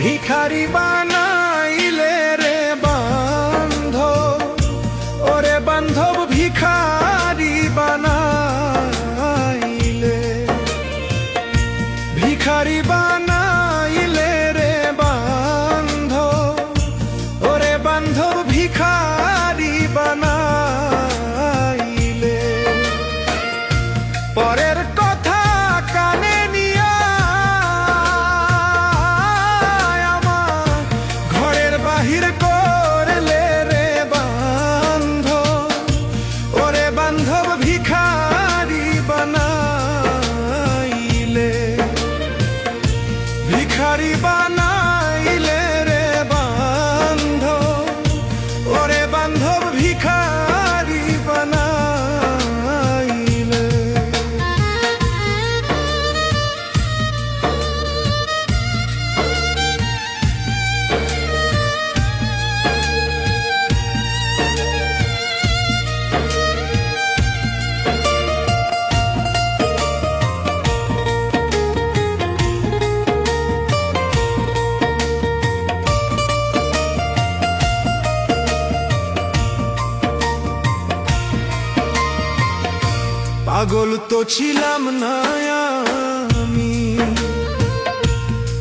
ভিখারি বানাইলে রে বান্ধব, ওরে বান্ধব ভিখারি বানাইলে, ভিখারি বানাইলে রে বান্ধব, ওরে বান্ধব ভিখারি বানাইলে। পরের কথা কানে নিয়া আমার ঘরের বাহির করলে রে বান্ধব, ওরে বান্ধব ভিখারি বানাইলে, ভিখারি বানাইলে রে বান্ধব, ওরে বান্ধব ভিখারি বানাইলে। পাগল তো ছিলাম না আমি,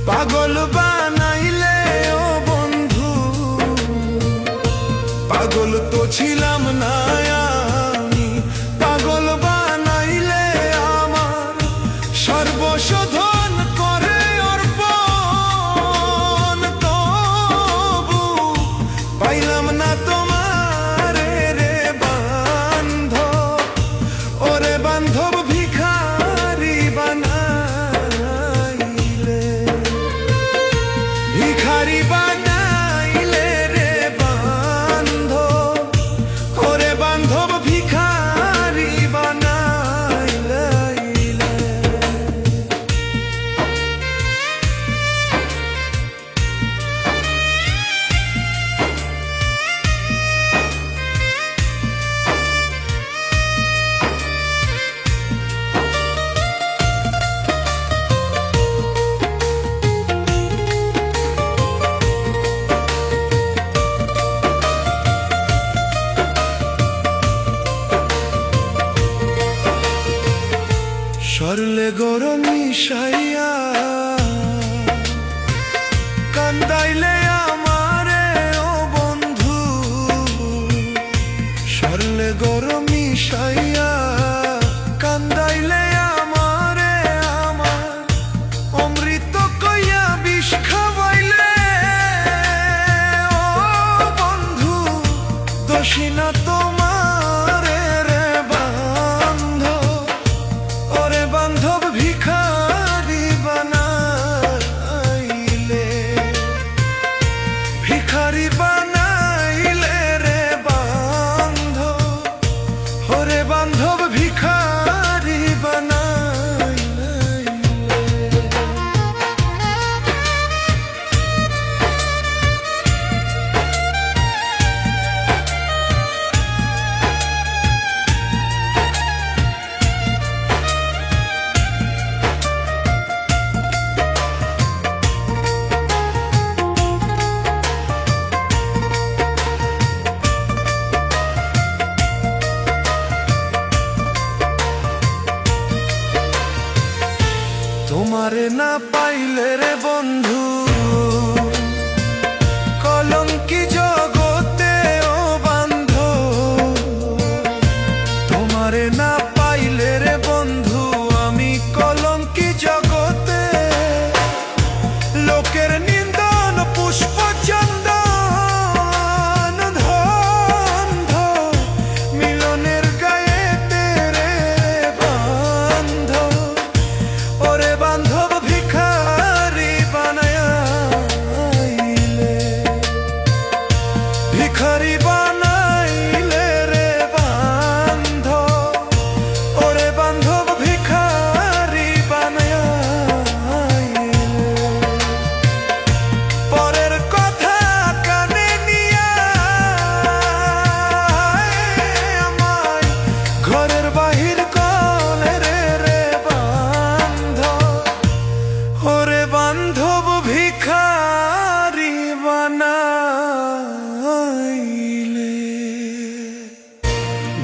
পাগল বানাইলে ও বন্ধু, পাগল তো ছিলাম না আমি, পাগল বানাইলে আমার সর্বশোধন করে অর্পণ, তবু পাইলাম না তোমার রে বান্ধব, ওরে বান্ধব ভিখারি বানাইলে, ভিখারি বানাইলে রে বান্ধব, ওরে বান্ধব ভিখারি বানাইলে।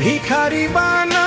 ভিখারি বানা